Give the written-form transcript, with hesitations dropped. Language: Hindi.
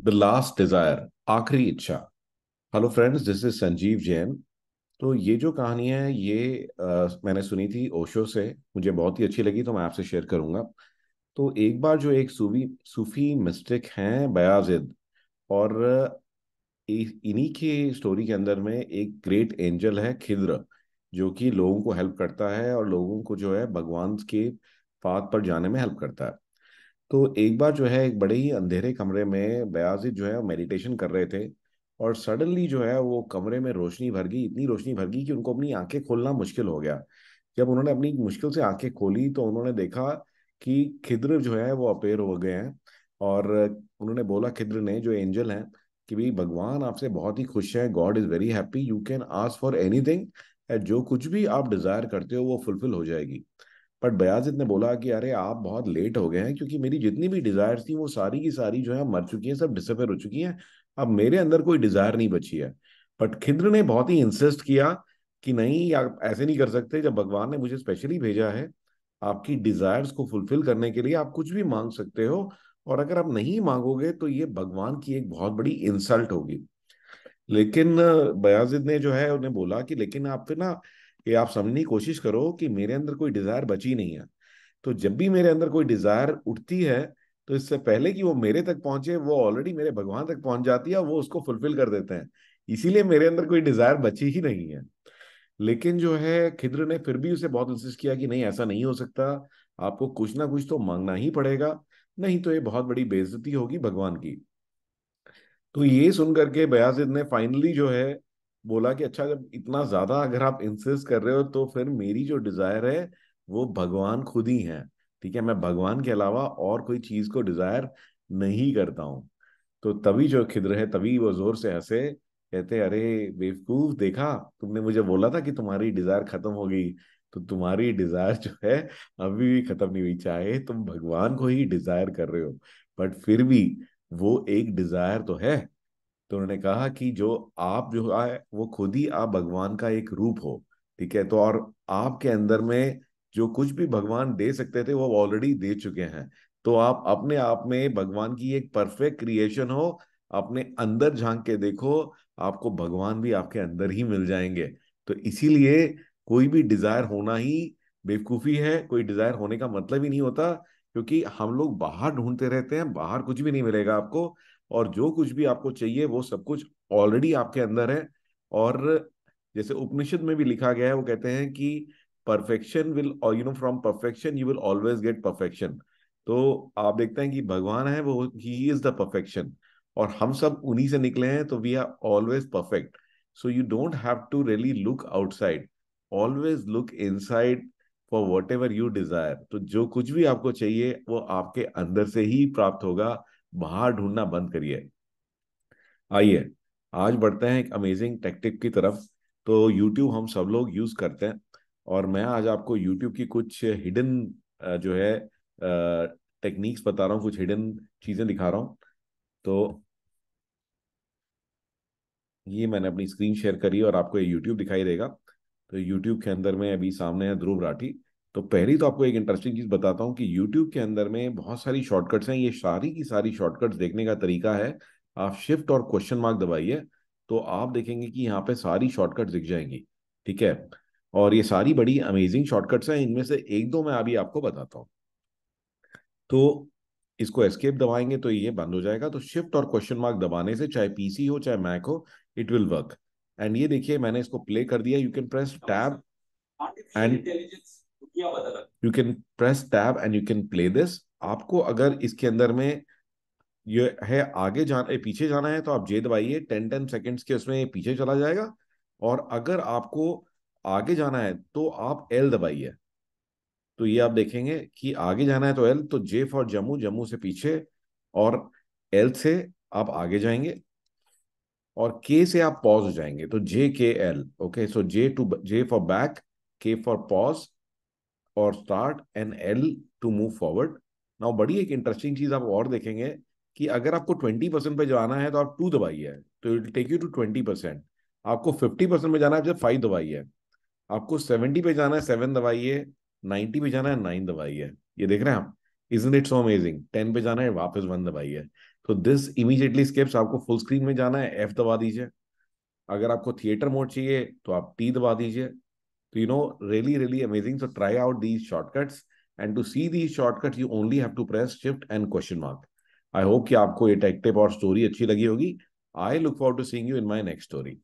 द लास्ट डिजायर, आखिरी इच्छा। Hello friends, this is Sanjeev Jain. तो ये जो कहानी है ये मैंने सुनी थी ओशो से। मुझे बहुत ही अच्छी लगी तो मैं आपसे शेयर करूंगा। तो एक बार जो एक सूफी सूफी मिस्टिक हैं बयाजिद, और इन्हीं की स्टोरी के अंदर में एक ग्रेट एंजल है खिद्र, जो कि लोगों को हेल्प करता है और लोगों को जो है भगवान के पाथ पर जाने में हेल्प करता है। तो एक बार जो है एक बड़े ही अंधेरे कमरे में बयाजिद जो है मेडिटेशन कर रहे थे। और सडनली जो है वो कमरे में रोशनी भर गई, इतनी रोशनी भर गई कि उनको अपनी आंखें खोलना मुश्किल हो गया। जब उन्होंने अपनी मुश्किल से आंखें खोली तो उन्होंने देखा कि खिद्र जो है वो अपेयर हो गए हैं। और उन्होंने बोला, खिद्र ने, जो एंजल हैं, कि भाई भगवान आपसे बहुत ही खुश है, God is very happy, you can ask for anything, जो कुछ भी आप डिजायर करते हो वो फुलफिल हो जाएगी। बट बयाजिद ने बोला कि अरे आप बहुत लेट हो गए हैं, क्योंकि मेरी जितनी भी डिजायर्स थी वो सारी की सारी जो है मर चुकी हैं, सब डिसअपेयर हो चुकी हैं। अब मेरे अंदर कोई डिजायर नहीं बची है। बट खिद्र ने बहुत ही इंसिस्ट किया कि नहीं, आप ऐसे नहीं कर सकते, जब भगवान ने मुझे स्पेशली भेजा है आपकी डिजायर्स को फुलफिल करने के लिए, आप कुछ भी मांग सकते हो। और अगर आप नहीं मांगोगे तो ये भगवान की एक बहुत बड़ी इंसल्ट होगी। लेकिन बयाजिद ने जो है उन्हें बोला कि लेकिन आप फिर ना, ये आप समझने की कोशिश करो कि मेरे अंदर कोई डिजायर बची नहीं है। तो जब भी मेरे अंदर कोई डिजायर उठती है, तो इससे पहले कि वो मेरे तक पहुंचे वो ऑलरेडी मेरे भगवान तक पहुंच जाती है, वो उसको फुलफिल कर देते हैं। इसीलिए मेरे अंदर कोई डिजायर बची ही नहीं है। लेकिन जो है खिद्र ने फिर भी उसे बहुत इंसिस्ट किया कि नहीं, ऐसा नहीं हो सकता, आपको कुछ ना कुछ तो मांगना ही पड़ेगा, नहीं तो ये बहुत बड़ी बेइज्जती होगी भगवान की। तो ये सुन करके बयाजिद ने फाइनली जो है बोला कि अच्छा, जब इतना ज्यादा अगर आप इंसिस्ट कर रहे हो तो फिर मेरी जो डिजायर है वो भगवान खुद ही है। ठीक है, मैं भगवान के अलावा और कोई चीज को डिजायर नहीं करता हूँ। तो तभी जो खिद्र है, तभी वो जोर से हंसे, कहते अरे बेवकूफ, देखा, तुमने मुझे बोला था कि तुम्हारी डिजायर खत्म हो गई। तो तुम्हारी डिजायर जो है अभी भी खत्म नहीं हुई, चाहे तुम भगवान को ही डिजायर कर रहे हो, बट फिर भी वो एक डिजायर तो है। तो उन्होंने कहा कि जो आप जो है वो खुद ही आप भगवान का एक रूप हो। ठीक है, तो और आपके अंदर में जो कुछ भी भगवान दे सकते थे वो ऑलरेडी दे चुके हैं। तो आप अपने आप में भगवान की एक परफेक्ट क्रिएशन हो। अपने अंदर झांक के देखो, आपको भगवान भी आपके अंदर ही मिल जाएंगे। तो इसीलिए कोई भी डिजायर होना ही बेवकूफी है, कोई डिजायर होने का मतलब ही नहीं होता। क्योंकि हम लोग बाहर ढूंढते रहते हैं, बाहर कुछ भी नहीं मिलेगा आपको। और जो कुछ भी आपको चाहिए वो सब कुछ ऑलरेडी आपके अंदर है। और जैसे उपनिषद में भी लिखा गया है, वो कहते हैं कि परफेक्शन विल, और from perfection you will always get perfection. तो आप देखते हैं कि भगवान है, वो ही इज द परफेक्शन, और हम सब उन्हीं से निकले हैं, तो we are always perfect. So you don't have to really look outside, always look inside for whatever you desire. तो जो कुछ भी आपको चाहिए वो आपके अंदर से ही प्राप्त होगा, बाहर ढूंढना बंद करिए। आइए आज बढ़ते हैं एक अमेजिंग टेक्टिक की तरफ। तो YouTube हम सब लोग यूज करते हैं, और मैं आज आपको YouTube की कुछ हिडन जो है टेक्निक्स बता रहा हूँ, कुछ हिडन चीजें दिखा रहा हूँ। तो ये मैंने अपनी स्क्रीन शेयर करी और आपको ये YouTube दिखाई देगा। तो YouTube के अंदर में अभी सामने है ध्रुव राठी। तो पहली तो आपको एक इंटरेस्टिंग चीज बताता हूँ कि YouTube के अंदर में बहुत सारी शॉर्टकट्स हैं। ये सारी की सारी शॉर्टकट्स देखने का तरीका है, आप शिफ्ट और क्वेश्चन मार्क दबाइए, तो आप देखेंगे कि यहाँ पे सारी शॉर्टकट्स दिख जाएंगी। ठीक है, और ये सारी बड़ी अमेजिंग शॉर्टकट्स हैं, इनमें से एक दो मैं अभी आपको बताता हूँ। तो इसको एस्केप दबाएंगे तो ये बंद हो जाएगा। तो शिफ्ट और क्वेश्चन मार्क दबाने से, चाहे पीसी हो चाहे मैक हो, इट विल वर्क। एंड ये देखिए, मैंने इसको प्ले कर दिया। You can press tab and you can press tab and you can play this. आपको अगर इसके अंदर में ये है आगे जाना, पीछे जाना है, तो आप जे दबाइए, 10-10 सेकेंड्स के उसमें पीछे चला जाएगा। और अगर आपको आगे जाना है तो आप एल दबाइए। तो ये आप देखेंगे कि आगे जाना है तो एल, तो जे फॉर जम्मू, जम्मू से पीछे, और एल से आप आगे जाएंगे, और के से आप पॉज हो जाएंगे, तो JKL। Okay, so J for back, के फॉर पॉज और start, and L two move forward. Now बड़ी एक इंटरेस्टिंग चीज आप और देखेंगे कि अगर आपको 20% पे जाना है तो आप 2 दबाइए, तो इट टेक यू टू 20%। आपको 50% पे जाना है, जब 5 दबाइए। आपको 70 पे जाना है, 7 दबाइए। 90 पे जाना है, 9 दबाइए। ये देख रहे हैं आप, इजंट इट सो अमेजिंग? 10 पे जाना है, वापस 1 दबाइए। तो दिस इमीडिएटली स्किप्स। आपको फुल स्क्रीन में जाना है, एफ दबा दीजिए। अगर आपको थिएटर मोड चाहिए तो आप टी दबा दीजिए। तो really really amazing. So try out these shortcuts, and to see these shortcuts you only have to press shift and question mark. I hope कि आपको ये टेक टिप और स्टोरी अच्छी लगी होगी। I look forward to seeing you in my next story.